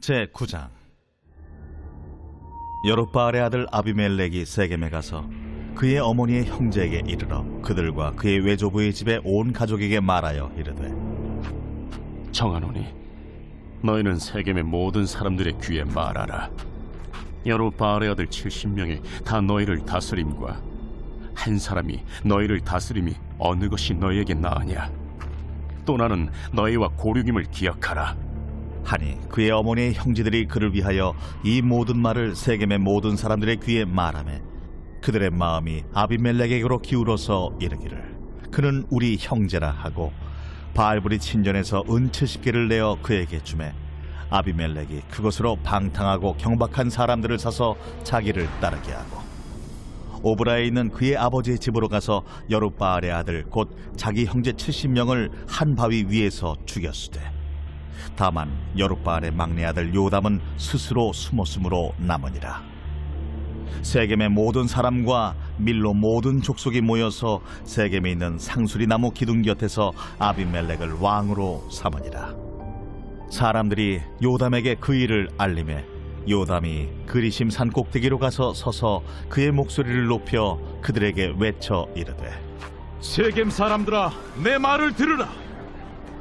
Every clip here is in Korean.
제9장. 여룻바알의 아들 아비멜렉이 세겜에 가서 그의 어머니의 형제에게 이르러 그들과 그의 외조부의 집에 온 가족에게 말하여 이르되, 청하노니 너희는 세겜의 모든 사람들의 귀에 말하라. 여룻바알의 아들 70명이 다 너희를 다스림과 한 사람이 너희를 다스림이 어느 것이 너희에게 나으냐? 또 나는 너희와 고륙임을 기억하라 하니 그의 어머니의 형제들이 그를 위하여 이 모든 말을 세겜의 모든 사람들의 귀에 말하매 그들의 마음이 아비멜렉에게로 기울어서 이르기를, 그는 우리 형제라 하고 바알불이 친전에서 은 70개를 내어 그에게 주매 아비멜렉이 그것으로 방탕하고 경박한 사람들을 사서 자기를 따르게 하고 오브라에 있는 그의 아버지의 집으로 가서 여룻바알의 아들 곧 자기 형제 70명을 한 바위 위에서 죽였으되, 다만 여룻바알의 막내 아들 요담은 스스로 숨었으므로 남으니라. 세겜의 모든 사람과 밀로 모든 족속이 모여서 세겜에 있는 상수리 나무 기둥 곁에서 아비멜렉을 왕으로 삼으니라. 사람들이 요담에게 그 일을 알림해 요담이 그리심 산 꼭대기로 가서 서서 그의 목소리를 높여 그들에게 외쳐 이르되, 세겜 사람들아, 내 말을 들으라.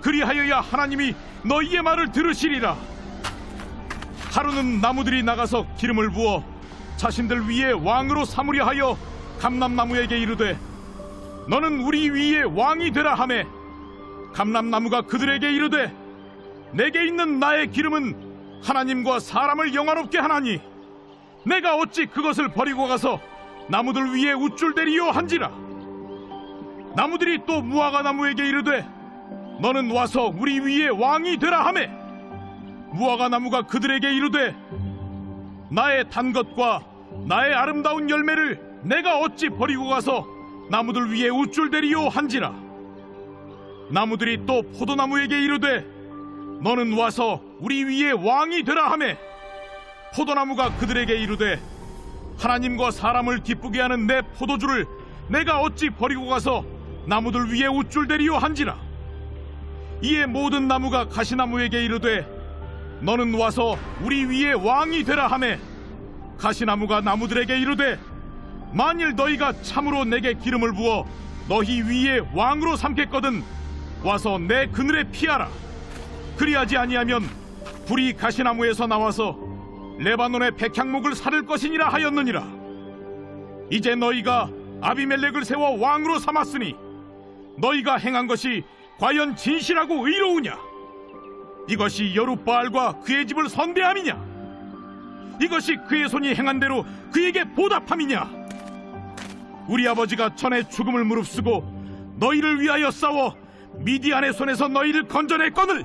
그리하여야 하나님이 너희의 말을 들으시리라. 하루는 나무들이 나가서 기름을 부어 자신들 위에 왕으로 삼으려 하여 감람나무에게 이르되, 너는 우리 위에 왕이 되라 하매 감람나무가 그들에게 이르되, 내게 있는 나의 기름은 하나님과 사람을 영화롭게 하나니 내가 어찌 그것을 버리고 가서 나무들 위에 우쭐대리요 한지라. 나무들이 또 무화과 나무에게 이르되, 너는 와서 우리 위에 왕이 되라 하매 무화과 나무가 그들에게 이르되, 나의 단 것과 나의 아름다운 열매를 내가 어찌 버리고 가서 나무들 위에 우쭐대리요 한지라. 나무들이 또 포도나무에게 이르되, 너는 와서 우리 위에 왕이 되라 하매 포도나무가 그들에게 이르되, 하나님과 사람을 기쁘게 하는 내 포도주를 내가 어찌 버리고 가서 나무들 위에 우쭐대리요 한지라. 이에 모든 나무가 가시나무에게 이르되, 너는 와서 우리 위에 왕이 되라 하매 가시나무가 나무들에게 이르되, 만일 너희가 참으로 내게 기름을 부어 너희 위에 왕으로 삼겠거든 와서 내 그늘에 피하라. 그리하지 아니하면 불이 가시나무에서 나와서 레바논의 백향목을 사를 것이니라 하였느니라. 이제 너희가 아비멜렉을 세워 왕으로 삼았으니 너희가 행한 것이 과연 진실하고 의로우냐? 이것이 여룻바알과 그의 집을 선대함이냐? 이것이 그의 손이 행한 대로 그에게 보답함이냐? 우리 아버지가 전에 죽음을 무릅쓰고 너희를 위하여 싸워 미디안의 손에서 너희를 건져냈거늘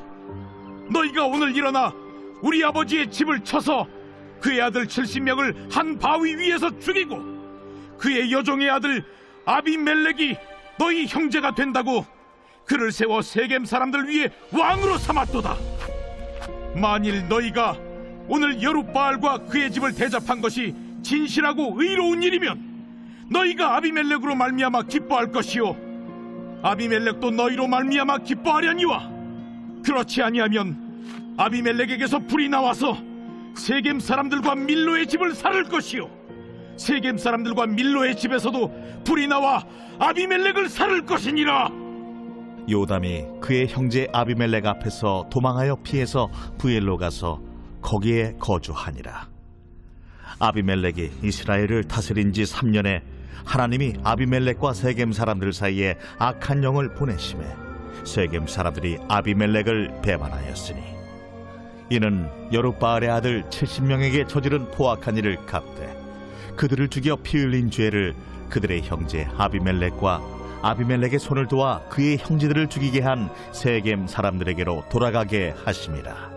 너희가 오늘 일어나 우리 아버지의 집을 쳐서 그의 아들 70명을 한 바위 위에서 죽이고 그의 여종의 아들 아비멜렉이 너희 형제가 된다고 그를 세워 세겜 사람들 위에 왕으로 삼았도다. 만일 너희가 오늘 여룻바알과 그의 집을 대접한 것이 진실하고 의로운 일이면 너희가 아비멜렉으로 말미암아 기뻐할 것이요 아비멜렉도 너희로 말미암아 기뻐하려니와, 그렇지 아니하면 아비멜렉에게서 불이 나와서 세겜 사람들과 밀로의 집을 살을 것이요 세겜 사람들과 밀로의 집에서도 불이 나와 아비멜렉을 살을 것이니라. 요담이 그의 형제 아비멜렉 앞에서 도망하여 피해서 부엘로 가서 거기에 거주하니라. 아비멜렉이 이스라엘을 다스린 지 3년에 하나님이 아비멜렉과 세겜 사람들 사이에 악한 영을 보내심에 세겜 사람들이 아비멜렉을 배반하였으니, 이는 여룻바알의 아들 70명에게 저지른 포악한 일을 갚되 그들을 죽여 피 흘린 죄를 그들의 형제 아비멜렉과 아비멜렉의 손을 도와 그의 형제들을 죽이게 한 세겜 사람들에게로 돌아가게 하심이라.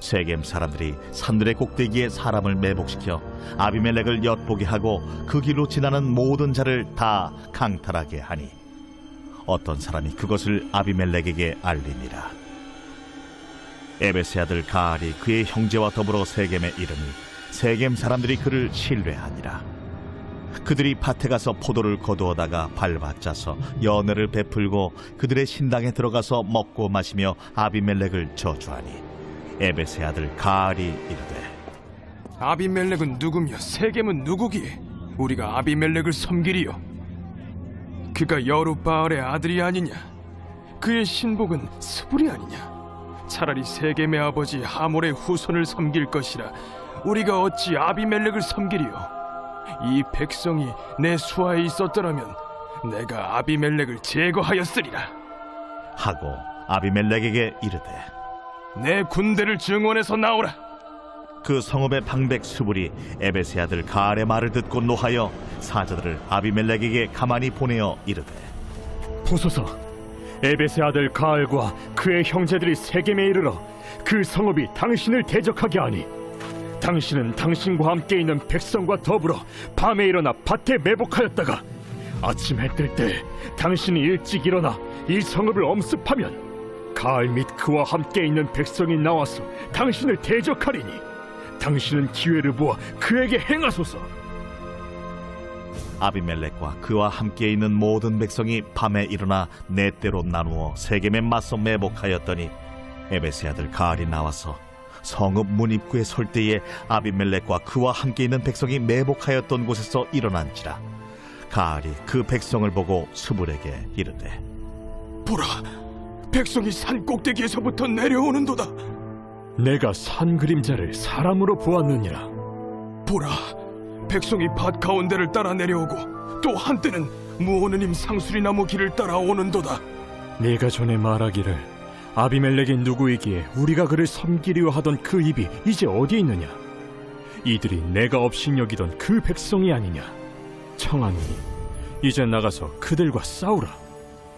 세겜 사람들이 산들의 꼭대기에 사람을 매복시켜 아비멜렉을 엿보게 하고 그 길로 지나는 모든 자를 다 강탈하게 하니 어떤 사람이 그것을 아비멜렉에게 알리니라. 에베스의 아들 가알이 그의 형제와 더불어 세겜에 이르니 세겜 사람들이 그를 신뢰하니라. 그들이 밭에 가서 포도를 거두어다가 밟아짜서 연회를 베풀고 그들의 신당에 들어가서 먹고 마시며 아비멜렉을 저주하니 에벳의 아들 가알이 이르되 아비멜렉은 누구며 세겜은 누구기에 우리가 아비멜렉을 섬기리요? 그가 여룻바알의 아들이 아니냐? 그의 신복은 스불이 아니냐? 차라리 세겜의 아버지 하몰의 후손을 섬길 것이라 우리가 어찌 아비멜렉을 섬기리요? 이 백성이 내 수하에 있었더라면 내가 아비멜렉을 제거하였으리라. 하고 아비멜렉에게 이르되 내 군대를 증원해서 나오라. 그 성읍의 방백 수불이 에벳의 아들 가알의 말을 듣고 노하여 사자들을 아비멜렉에게 가만히 보내어 이르되 보소서, 에벳의 아들 가알과 그의 형제들이 세겜에 이르러 그 성읍이 당신을 대적하게 하니 당신은 당신과 함께 있는 백성과 더불어 밤에 일어나 밭에 매복하였다가 아침 해 뜰 때 당신이 일찍 일어나 이 성읍을 엄습하면 가알 및 그와 함께 있는 백성이 나와서 당신을 대적하리니 당신은 기회를 보아 그에게 행하소서. 아비멜렉과 그와 함께 있는 모든 백성이 밤에 일어나 네 때로 나누어 세겜에 맞서 매복하였더니 에벳의 아들 가알이 나와서 성읍 문 입구에 설 때에 아비멜렉과 그와 함께 있는 백성이 매복하였던 곳에서 일어난지라. 가알이 그 백성을 보고 수불에게 이르되 보라, 백성이 산 꼭대기에서부터 내려오는도다. 내가 산 그림자를 사람으로 보았느니라. 보라, 백성이 밭 가운데를 따라 내려오고 또 한때는 무오느님 상수리나무 길을 따라 오는도다. 네가 전에 말하기를 아비멜렉이 누구이기에 우리가 그를 섬기려 하던 그 입이 이제 어디 있느냐? 이들이 내가 업신여기던 그 백성이 아니냐? 청하노니 이제 나가서 그들과 싸우라.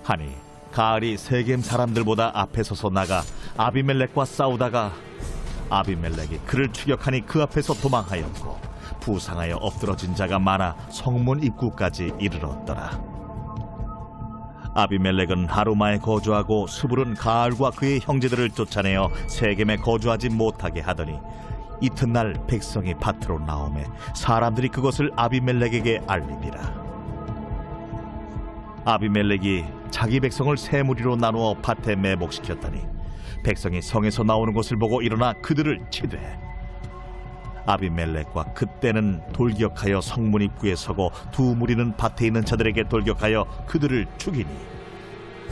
하니 가알이 세겜 사람들보다 앞에 서서 나가 아비멜렉과 싸우다가 아비멜렉이 그를 추격하니 그 앞에서 도망하였고 부상하여 엎드러진 자가 많아 성문 입구까지 이르렀더라. 아비멜렉은 하루마에 거주하고 수불은 가알과 그의 형제들을 쫓아내어 세겜에 거주하지 못하게 하더니 이튿날 백성이 밭으로 나오매 사람들이 그것을 아비멜렉에게 알리니라. 아비멜렉이 자기 백성을 세 무리로 나누어 밭에 매복시켰더니 백성이 성에서 나오는 것을 보고 일어나 그들을 치되 아비멜렉과 그때는 돌격하여 성문 입구에 서고 두 무리는 밭에 있는 자들에게 돌격하여 그들을 죽이니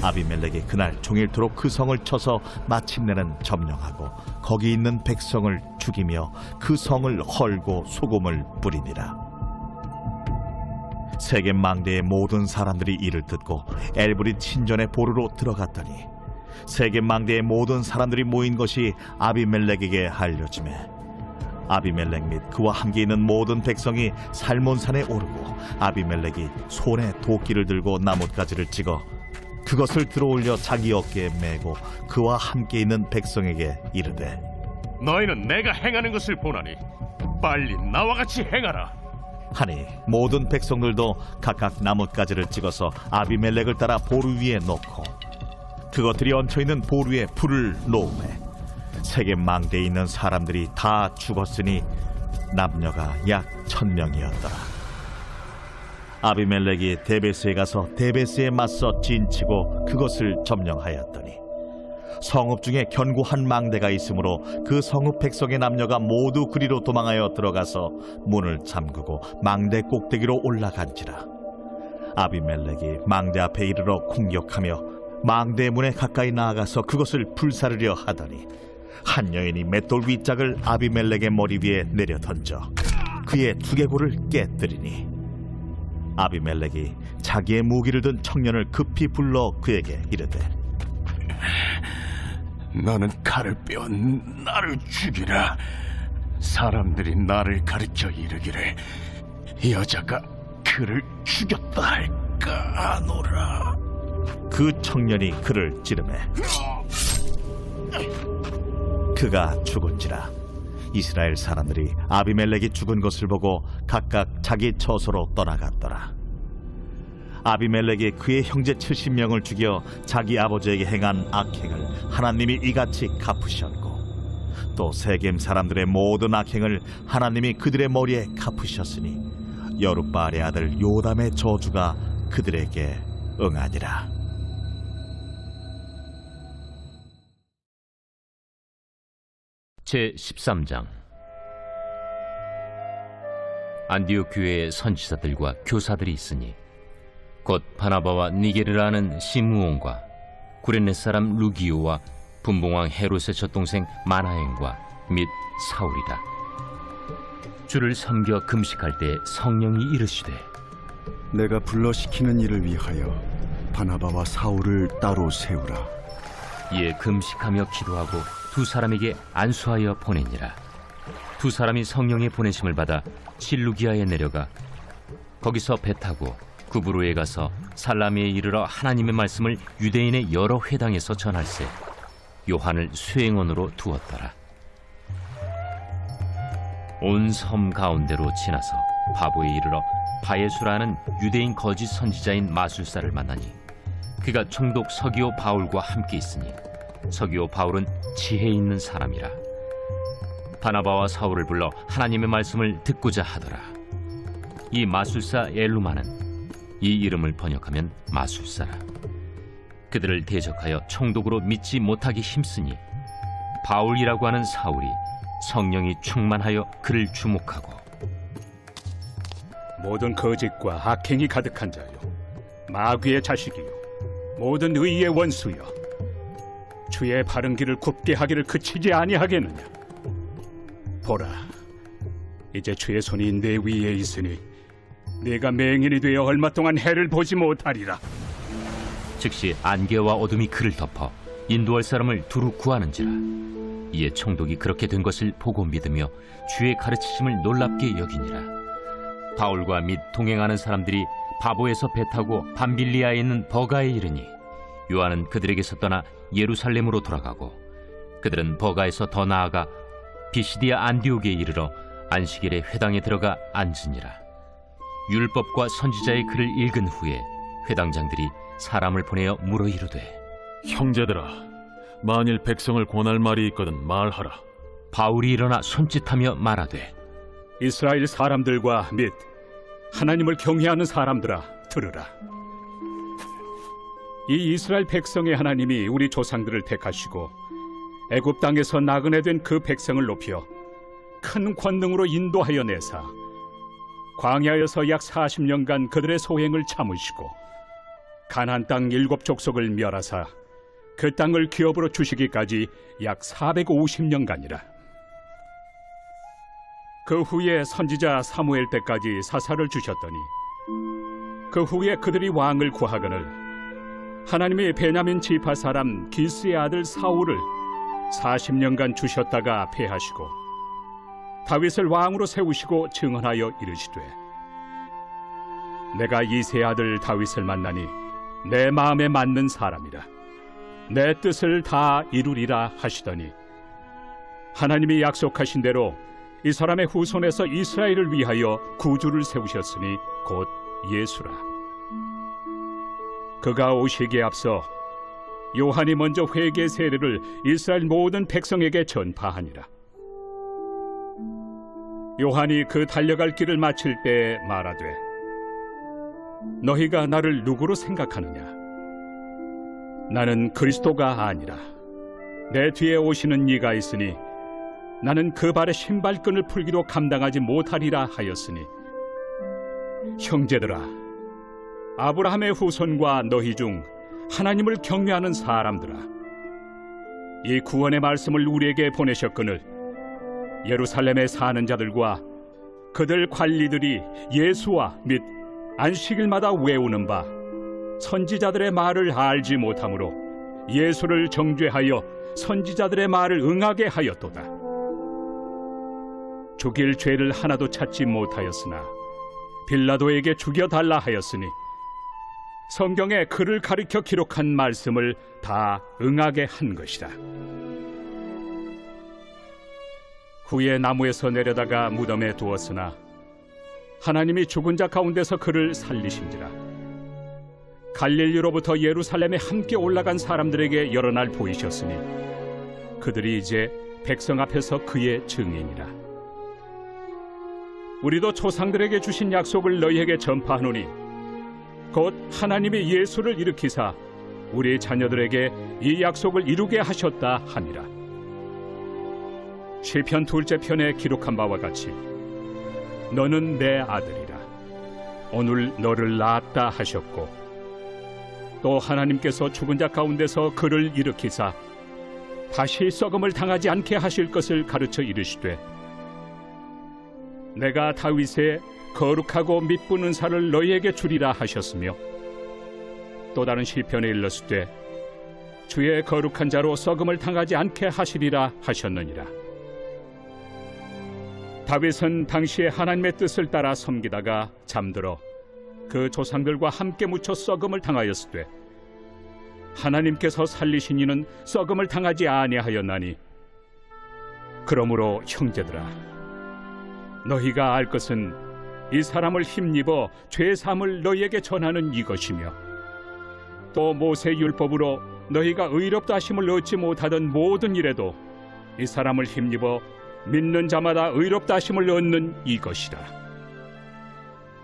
아비멜렉이 그날 종일토록 그 성을 쳐서 마침내는 점령하고 거기 있는 백성을 죽이며 그 성을 헐고 소금을 뿌리니라. 세겜 망대의 모든 사람들이 이를 듣고 엘브릿 신전의 보루로 들어갔더니 세겜 망대의 모든 사람들이 모인 것이 아비멜렉에게 알려지매 아비멜렉 및 그와 함께 있는 모든 백성이 살몬산에 오르고 아비멜렉이 손에 도끼를 들고 나뭇가지를 찍어 그것을 들어올려 자기 어깨에 메고 그와 함께 있는 백성에게 이르되 너희는 내가 행하는 것을 보나니 빨리 나와 같이 행하라. 하니 모든 백성들도 각각 나뭇가지를 찍어서 아비멜렉을 따라 보루 위에 놓고 그것들이 얹혀있는 보루에 불을 놓으매 세겜 망대에 있는 사람들이 다 죽었으니 남녀가 약 1000명이었더라. 아비멜렉이 데베스에 가서 데베스에 맞서 진치고 그것을 점령하였더니 성읍 중에 견고한 망대가 있으므로 그 성읍 백성의 남녀가 모두 그리로 도망하여 들어가서 문을 잠그고 망대 꼭대기로 올라간지라. 아비멜렉이 망대 앞에 이르러 공격하며 망대 문에 가까이 나아가서 그것을 불사르려 하더니 한 여인이 맷돌 윗짝을 아비멜렉의 머리 위에 내려 던져 그의 두개골을 깨뜨리니 아비멜렉이 자기의 무기를 든 청년을 급히 불러 그에게 이르되 나는 칼을 빼어 나를 죽이라. 사람들이 나를 가르쳐 이르기를 여자가 그를 죽였다 할까 하노라. 그 청년이 그를 찌르매 그가 죽은지라. 이스라엘 사람들이 아비멜렉이 죽은 것을 보고 각각 자기 처소로 떠나갔더라. 아비멜렉이 그의 형제 70명을 죽여 자기 아버지에게 행한 악행을 하나님이 이같이 갚으셨고 또 세겜 사람들의 모든 악행을 하나님이 그들의 머리에 갚으셨으니 여룻바알의 아들 요담의 저주가 그들에게 응하니라. 제13장. 안디옥 교회에 선지자들과 교사들이 있으니 곧 바나바와 니게르라는 시므온과 구레네 사람 루기오와 분봉왕 헤롯의 젖동생 마나엔과 및 사울이라. 주를 섬겨 금식할 때 성령이 이르시되 내가 불러시키는 일을 위하여 바나바와 사울을 따로 세우라. 이에 금식하며 기도하고 두 사람에게 안수하여 보내니라. 두 사람이 성령의 보내심을 받아 실루기아에 내려가 거기서 배 타고 구브로에 가서 살라미에 이르러 하나님의 말씀을 유대인의 여러 회당에서 전할세 요한을 수행원으로 두었더라. 온 섬 가운데로 지나서 바보에 이르러 바예수라는 유대인 거짓 선지자인 마술사를 만나니 그가 총독 서기오 바울과 함께 있으니 서기오 바울은 지혜 있는 사람이라. 바나바와 사울을 불러 하나님의 말씀을 듣고자 하더라. 이 마술사 엘루마는 이 이름을 번역하면 마술사라. 그들을 대적하여 총독으로 믿지 못하기 힘쓰니 바울이라고 하는 사울이 성령이 충만하여 그를 주목하고 모든 거짓과 악행이 가득한 자요, 마귀의 자식이요, 모든 의의 원수여, 주의 바른 길을 굽게 하기를 그치지 아니하겠느냐. 보라, 이제 주의 손이 내 위에 있으니 내가 맹인이 되어 얼마 동안 해를 보지 못하리라. 즉시 안개와 어둠이 그를 덮어 인도할 사람을 두루 구하는지라. 이에 총독이 그렇게 된 것을 보고 믿으며 주의 가르치심을 놀랍게 여기니라. 바울과 및 동행하는 사람들이 바보에서 배 타고 밤빌리아에 있는 버가에 이르니 요한은 그들에게서 떠나 예루살렘으로 돌아가고 그들은 버가에서 더 나아가 비시디아 안디옥에 이르러 안식일에 회당에 들어가 앉으니라. 율법과 선지자의 글을 읽은 후에 회당장들이 사람을 보내어 물어 이르되 형제들아, 만일 백성을 권할 말이 있거든 말하라. 바울이 일어나 손짓하며 말하되 이스라엘 사람들과 및 하나님을 경외하는 사람들아, 들으라. 이 이스라엘 백성의 하나님이 우리 조상들을 택하시고 애굽 땅에서 나그네 된 그 백성을 높여 큰 권능으로 인도하여 내사 광야에서 약 40년간 그들의 소행을 참으시고 가나안 땅 7족속을 멸하사 그 땅을 기업으로 주시기까지 약 450년간이라. 그 후에 선지자 사무엘 때까지 사사를 주셨더니 그 후에 그들이 왕을 구하거늘 하나님이 베냐민 지파 사람 기스의 아들 사울을 40년간 주셨다가 패하시고 다윗을 왕으로 세우시고 증언하여 이르시되 내가 이새의 아들 다윗을 만나니 내 마음에 맞는 사람이라. 내 뜻을 다 이루리라 하시더니 하나님이 약속하신 대로 이 사람의 후손에서 이스라엘을 위하여 구주를 세우셨으니 곧 예수라. 그가 오시기에 앞서 요한이 먼저 회개 세례를 이스라엘 모든 백성에게 전파하니라. 요한이 그 달려갈 길을 마칠 때 말하되 너희가 나를 누구로 생각하느냐? 나는 그리스도가 아니라 내 뒤에 오시는 이가 있으니 나는 그 발의 신발끈을 풀기도 감당하지 못하리라 하였으니 형제들아, 아브라함의 후손과 너희 중 하나님을 경외하는 사람들아, 이 구원의 말씀을 우리에게 보내셨거늘 예루살렘에 사는 자들과 그들 관리들이 예수와 및 안식일마다 외우는 바 선지자들의 말을 알지 못하므로 예수를 정죄하여 선지자들의 말을 응하게 하였도다. 죽일 죄를 하나도 찾지 못하였으나 빌라도에게 죽여달라 하였으니 성경에 그를 가리켜 기록한 말씀을 다 응하게 한 것이다. 후에 나무에서 내려다가 무덤에 두었으나 하나님이 죽은 자 가운데서 그를 살리신지라. 갈릴리로부터 예루살렘에 함께 올라간 사람들에게 여러 날 보이셨으니 그들이 이제 백성 앞에서 그의 증인이라. 우리도 조상들에게 주신 약속을 너희에게 전파하노니 곧 하나님이 예수를 일으키사 우리 자녀들에게 이 약속을 이루게 하셨다 함이라. 시편 둘째 편에 기록한 바와 같이 너는 내 아들이라 오늘 너를 낳았다 하셨고, 또 하나님께서 죽은 자 가운데서 그를 일으키사 다시 썩음을 당하지 않게 하실 것을 가르쳐 이르시되, 내가 다윗의 거룩하고 mit부는 살을 너희에게 주리라 하셨으며, 또 다른 시편에 일렀으되 주의 거룩한 자로 썩음을 당하지 않게 하시리라 하셨느니라. 다윗은 당시에 하나님의 뜻을 따라 섬기다가 잠들어 그 조상들과 함께 묻혀 썩음을 당하였으되, 하나님께서 살리신 이는 썩음을 당하지 아니하였나니, 그러므로 형제들아, 너희가 알 것은 이 사람을 힘입어 죄 사함을 너희에게 전하는 이것이며, 또 모세 율법으로 너희가 의롭다 하심을 얻지 못하던 모든 일에도 이 사람을 힘입어 믿는 자마다 의롭다 하심을 얻는 이것이라.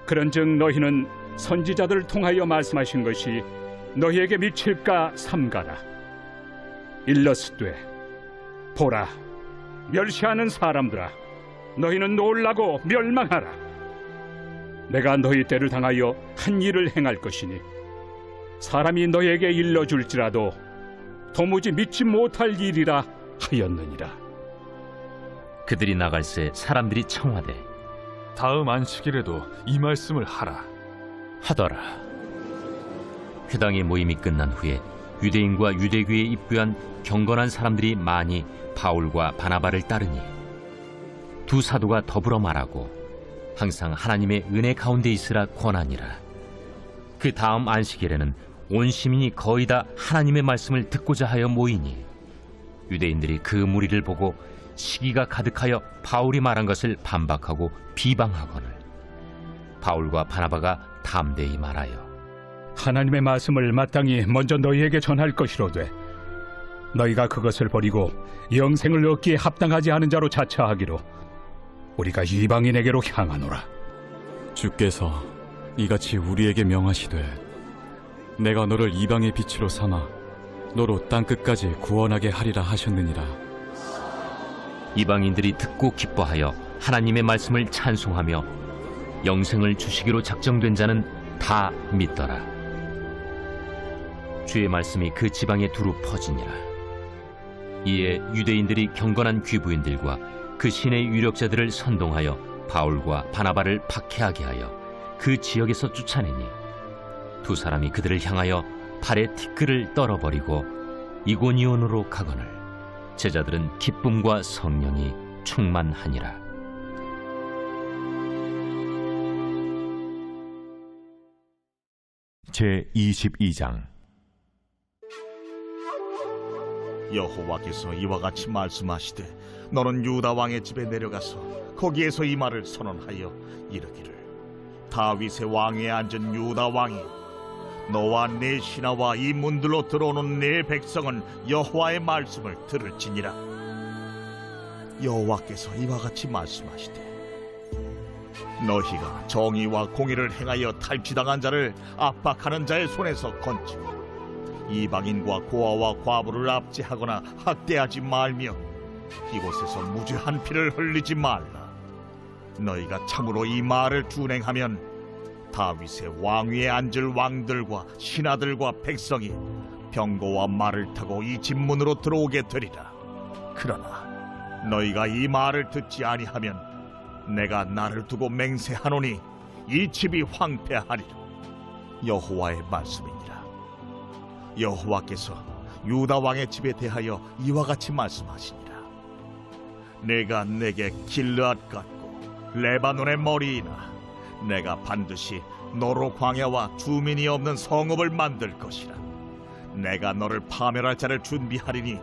그런즉 너희는 선지자들을 통하여 말씀하신 것이 너희에게 미칠까 삼가라. 일렀으되 보라, 멸시하는 사람들아, 너희는 놀라고 멸망하라. 내가 너희 때를 당하여 한 일을 행할 것이니 사람이 너희에게 일러줄지라도 도무지 믿지 못할 일이라 하였느니라. 그들이 나갈새 사람들이 청하되 다음 안식일에도 이 말씀을 하라 하더라. 회당의 모임이 끝난 후에 유대인과 유대교에 입교한 경건한 사람들이 많이 바울과 바나바를 따르니 두 사도가 더불어 말하고 항상 하나님의 은혜 가운데 있으라 권하니라. 그 다음 안식일에는 온 시민이 거의 다 하나님의 말씀을 듣고자 하여 모이니 유대인들이 그 무리를 보고 시기가 가득하여 바울이 말한 것을 반박하고 비방하거늘 바울과 바나바가 담대히 말하여 하나님의 말씀을 마땅히 먼저 너희에게 전할 것이로되, 너희가 그것을 버리고 영생을 얻기에 합당하지 않은 자로 자처하기로 우리가 이방인에게로 향하노라. 주께서 이같이 우리에게 명하시되 내가 너를 이방의 빛으로 삼아 너로 땅끝까지 구원하게 하리라 하셨느니라. 이방인들이 듣고 기뻐하여 하나님의 말씀을 찬송하며 영생을 주시기로 작정된 자는 다 믿더라. 주의 말씀이 그 지방에 두루 퍼지니라. 이에 유대인들이 경건한 귀부인들과 그 신의 유력자들을 선동하여 바울과 바나바를 박해하게 하여 그 지역에서 쫓아내니 두 사람이 그들을 향하여 발에 티끌을 떨어버리고 이고니온으로 가거늘 제자들은 기쁨과 성령이 충만하니라. 제22장 여호와께서 이와 같이 말씀하시되 너는 유다 왕의 집에 내려가서 거기에서 이 말을 선언하여 이르기를, 다윗의 왕위에 앉은 유다 왕이 너와 네 신하와 이 문들로 들어오는 네 백성은 여호와의 말씀을 들을지니라. 여호와께서 이와 같이 말씀하시되 너희가 정의와 공의를 행하여 탈취당한 자를 압박하는 자의 손에서 건지고 이방인과 고아와 과부를 압제하거나 학대하지 말며 이곳에서 무죄한 피를 흘리지 말라. 너희가 참으로 이 말을 준행하면 다윗의 왕위에 앉을 왕들과 신하들과 백성이 병거와 말을 타고 이 집 문으로 들어오게 되리라. 그러나 너희가 이 말을 듣지 아니하면 내가 나를 두고 맹세하노니 이 집이 황폐하리라. 여호와의 말씀이니라. 여호와께서 유다 왕의 집에 대하여 이와 같이 말씀하시니라. 내가 내게 길르앗 같고 레바논의 머리이나 내가 반드시 너로 광야와 주민이 없는 성읍을 만들 것이라. 내가 너를 파멸할 자를 준비하리니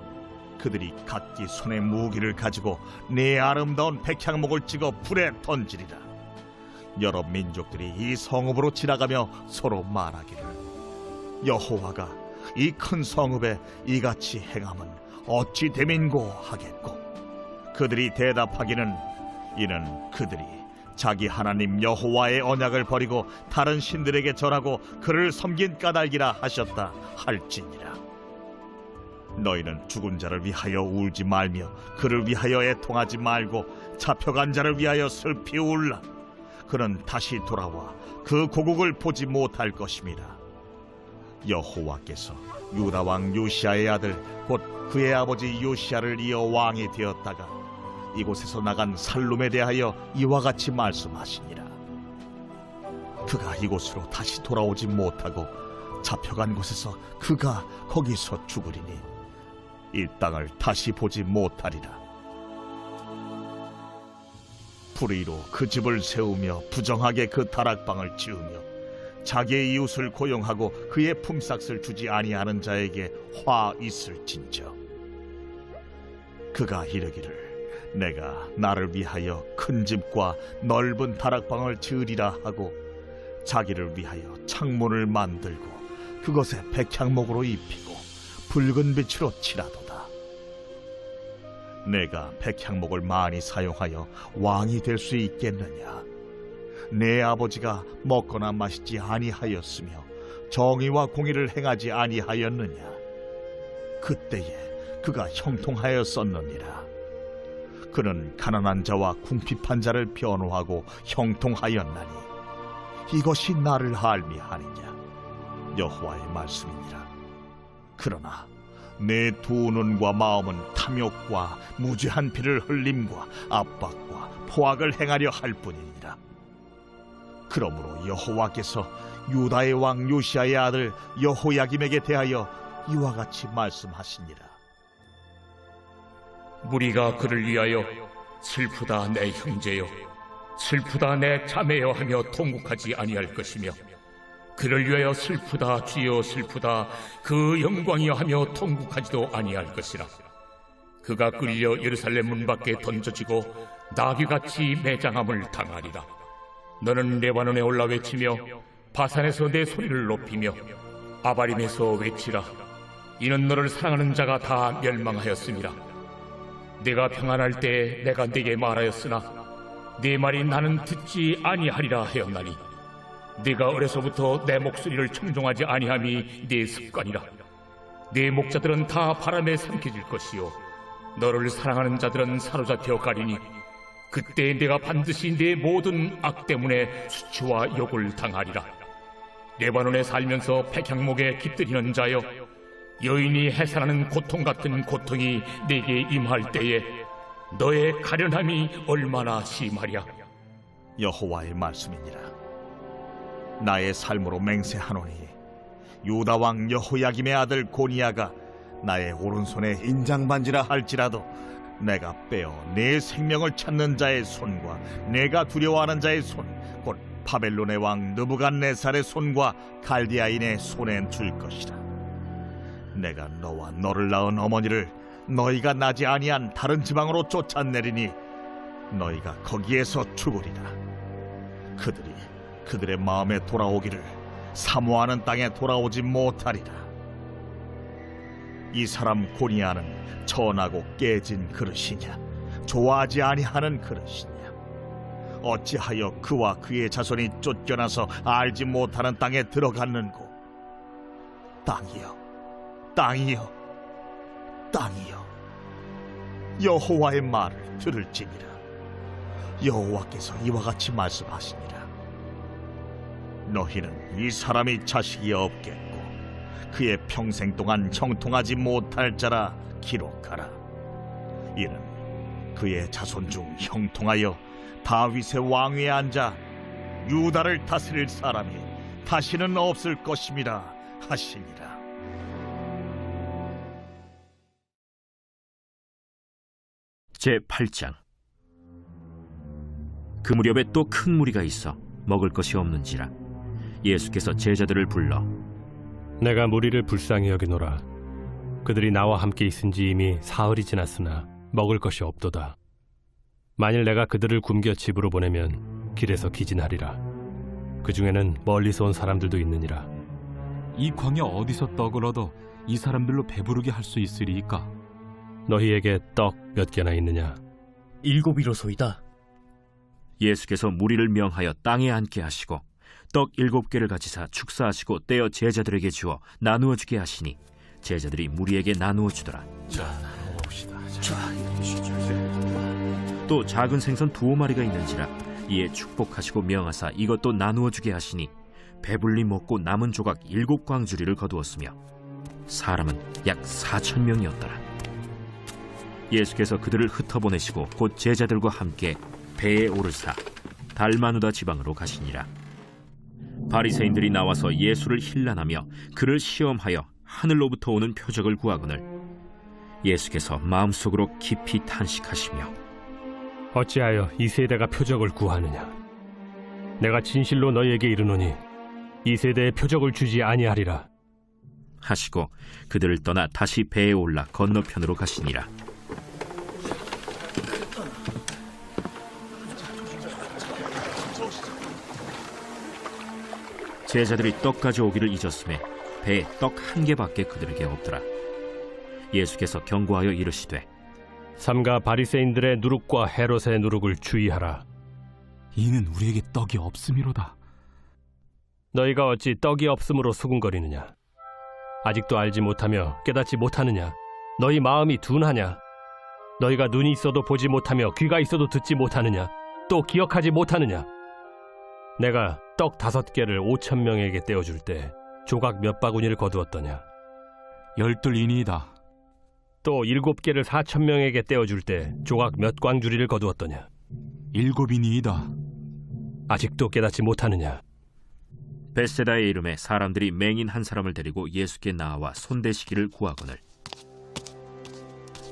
그들이 각기 손에 무기를 가지고 네 아름다운 백향목을 찍어 불에 던지리라. 여러 민족들이 이 성읍으로 지나가며 서로 말하기를, 여호와가 이 큰 성읍에 이같이 행함은 어찌 됨인고 하겠고, 그들이 대답하기는 이는 그들이 자기 하나님 여호와의 언약을 버리고 다른 신들에게 절하고 그를 섬긴 까닭이라 하셨다 할지니라. 너희는 죽은 자를 위하여 울지 말며 그를 위하여 애통하지 말고 잡혀간 자를 위하여 슬피 울라. 그는 다시 돌아와 그 고국을 보지 못할 것임이라. 여호와께서 유다 왕 요시아의 아들 곧 그의 아버지 요시아를 이어 왕이 되었다가 이곳에서 나간 살룸에 대하여 이와 같이 말씀하시니라. 그가 이곳으로 다시 돌아오지 못하고 잡혀간 곳에서 그가 거기서 죽으리니 이 땅을 다시 보지 못하리라. 불의로 그 집을 세우며 부정하게 그 다락방을 지으며 자기의 이웃을 고용하고 그의 품삯을 주지 아니하는 자에게 화 있을진저. 그가 이르기를 내가 나를 위하여 큰 집과 넓은 다락방을 지으리라 하고 자기를 위하여 창문을 만들고 그것에 백향목으로 입히고 붉은 빛으로 칠하도다. 내가 백향목을 많이 사용하여 왕이 될 수 있겠느냐? 내 아버지가 먹거나 마시지 아니하였으며 정의와 공의를 행하지 아니하였느냐? 그때에 그가 형통하였었느니라. 그는 가난한 자와 궁핍한 자를 변호하고 형통하였나니 이것이 나를 알미하느냐? 여호와의 말씀이니라. 그러나 내 두 눈과 마음은 탐욕과 무죄한 피를 흘림과 압박과 포악을 행하려 할 뿐이니라. 그러므로 여호와께서 유다의 왕 요시아의 아들 여호야김에게 대하여 이와 같이 말씀하시니라. 무리가 그를 위하여 슬프다 내 형제여, 슬프다 내 자매여 하며 통곡하지 아니할 것이며 그를 위하여 슬프다 주여 슬프다 그 영광이여 하며 통곡하지도 아니할 것이라. 그가 끌려 예루살렘 문 밖에 던져지고 나귀같이 매장함을 당하리라. 너는 레바논에 올라 외치며 바산에서 내 소리를 높이며 아바림에서 외치라. 이는 너를 사랑하는 자가 다 멸망하였음이라. 내가 평안할 때 내가 네게 말하였으나 네 말이 나는 듣지 아니하리라 하였나니 네가 어려서부터 내 목소리를 청종하지 아니함이 네 습관이라. 네 목자들은 다 바람에 삼켜질 것이요 너를 사랑하는 자들은 사로잡혀 가리니 그때 내가 반드시 네 모든 악 때문에 수치와 욕을 당하리라. 레바논에 살면서 백향목에 깃들이는 자여, 여인이 해산하는 고통 같은 고통이 네게 임할 때에 너의 가련함이 얼마나 심하랴. 여호와의 말씀이니라. 나의 삶으로 맹세하노니 유다 왕 여호야김의 아들 고니야가 나의 오른손에 인장반지라 할지라도 내가 빼어 내 생명을 찾는 자의 손과 내가 두려워하는 자의 손 곧 바벨론의 왕 느부갓네살의 손과 갈디아인의 손에 줄 것이라. 내가 너와 너를 낳은 어머니를 너희가 나지 아니한 다른 지방으로 쫓아내리니 너희가 거기에서 죽으리라. 그들이 그들의 마음에 돌아오기를 사모하는 땅에 돌아오지 못하리라. 이 사람 고니야는 천하고 깨진 그릇이냐? 좋아하지 아니하는 그릇이냐? 어찌하여 그와 그의 자손이 쫓겨나서 알지 못하는 땅에 들어갔는고? 땅이여, 땅이여, 땅이여, 여호와의 말을 들을지니라. 여호와께서 이와 같이 말씀하시니라. 너희는 이 사람이 자식이 없겠고 그의 평생 동안 형통하지 못할 자라 기록하라. 이는 그의 자손 중 형통하여 다윗의 왕위에 앉아 유다를 다스릴 사람이 다시는 없을 것임이라 하시니라. 제8장. 그 무렵에 또 큰 무리가 있어 먹을 것이 없는지라 예수께서 제자들을 불러 내가 무리를 불쌍히 여기노라. 그들이 나와 함께 있은지 이미 사흘이 지났으나 먹을 것이 없도다. 만일 내가 그들을 굶겨 집으로 보내면 길에서 기진하리라. 그 중에는 멀리서 온 사람들도 있느니라. 이 광야 어디서 떡을 얻어 이 사람들로 배부르게 할 수 있으리이까? 너희에게 떡 몇 개나 있느냐? 7이로소이다. 예수께서 무리를 명하여 땅에 앉게 하시고 떡 7개를 가지사 축사하시고 떼어 제자들에게 주어 나누어 주게 하시니 제자들이 무리에게 나누어 주더라. 또 작은 생선 2마리가 있는지라 이에 축복하시고 명하사 이것도 나누어 주게 하시니 배불리 먹고 남은 조각 7광주리를 거두었으며 사람은 약 4,000명이었더라. 예수께서 그들을 흩어보내시고 곧 제자들과 함께 배에 오르사 달마누다 지방으로 가시니라. 바리새인들이 나와서 예수를 힐난하며 그를 시험하여 하늘로부터 오는 표적을 구하거늘 예수께서 마음속으로 깊이 탄식하시며 어찌하여 이 세대가 표적을 구하느냐? 내가 진실로 너희에게 이르노니 이 세대에 표적을 주지 아니하리라. 하시고 그들을 떠나 다시 배에 올라 건너편으로 가시니라. 제자들이 떡 가져오기를 잊었음에 배에 떡 1개밖에 그들에게 없더라. 예수께서 경고하여 이르시되 삼가 바리새인들의 누룩과 헤롯의 누룩을 주의하라. 이는 우리에게 떡이 없음이로다. 너희가 어찌 떡이 없음으로 수군거리느냐? 아직도 알지 못하며 깨닫지 못하느냐? 너희 마음이 둔하냐? 너희가 눈이 있어도 보지 못하며 귀가 있어도 듣지 못하느냐? 또 기억하지 못하느냐? 내가 떡 5개를 5,000명에게 떼어줄 때 조각 몇 바구니를 거두었더냐? 12이니이다. 또 7개를 4,000명에게 떼어줄 때 조각 몇 광주리를 거두었더냐? 7이니이다. 아직도 깨닫지 못하느냐? 벳세다의 이름에 사람들이 맹인 한 사람을 데리고 예수께 나와 손대시기를 구하거늘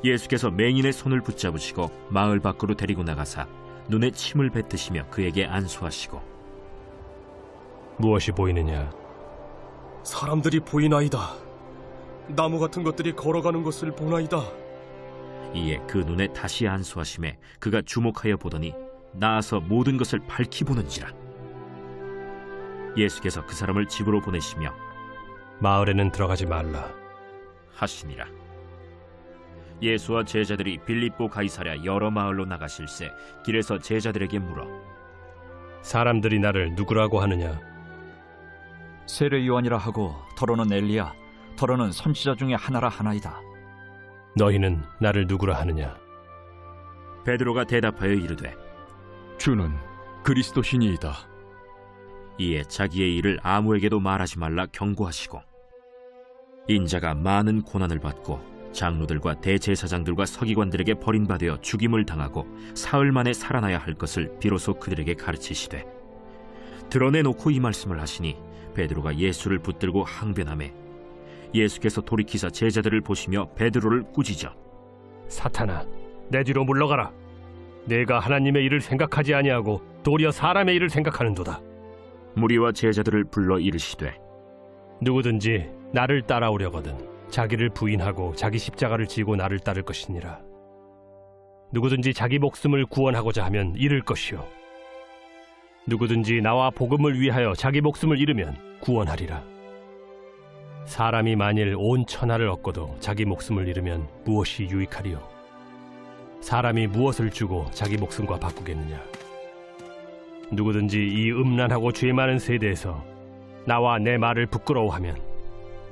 예수께서 맹인의 손을 붙잡으시고 마을 밖으로 데리고 나가사 눈에 침을 뱉으시며 그에게 안수하시고 무엇이 보이느냐? 사람들이 보이나이다. 나무 같은 것들이 걸어가는 것을 보나이다. 이에 그 눈에 다시 안수하심에 그가 주목하여 보더니 나아서 모든 것을 밝히 보는지라. 예수께서 그 사람을 집으로 보내시며 마을에는 들어가지 말라 하시니라. 예수와 제자들이 빌립보 가이사랴 여러 마을로 나가실새 길에서 제자들에게 물어 사람들이 나를 누구라고 하느냐? 세례 요한이라 하고 더러는 엘리야, 더러는 선지자 중에 하나라 하나이다. 너희는 나를 누구라 하느냐? 베드로가 대답하여 이르되 주는 그리스도시니이다. 이에 자기의 일을 아무에게도 말하지 말라 경고하시고 인자가 많은 고난을 받고 장로들과 대제사장들과 서기관들에게 버림받아 죽임을 당하고 사흘 만에 살아나야 할 것을 비로소 그들에게 가르치시되 드러내놓고 이 말씀을 하시니 베드로가 예수를 붙들고 항변하매 예수께서 돌이키사 제자들을 보시며 베드로를 꾸짖어 사탄아, 내 뒤로 물러가라. 내가 하나님의 일을 생각하지 아니하고 도리어 사람의 일을 생각하는도다. 무리와 제자들을 불러 이르시되 누구든지 나를 따라오려거든 자기를 부인하고 자기 십자가를 지고 나를 따를 것이니라. 누구든지 자기 목숨을 구원하고자 하면 잃을 것이요 누구든지 나와 복음을 위하여 자기 목숨을 잃으면 구원하리라. 사람이 만일 온 천하를 얻고도 자기 목숨을 잃으면 무엇이 유익하리요? 사람이 무엇을 주고 자기 목숨과 바꾸겠느냐? 누구든지 이 음란하고 죄 많은 세대에서 나와 내 말을 부끄러워하면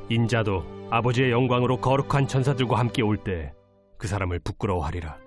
인자도 아버지의 영광으로 거룩한 천사들과 함께 올 때 그 사람을 부끄러워하리라.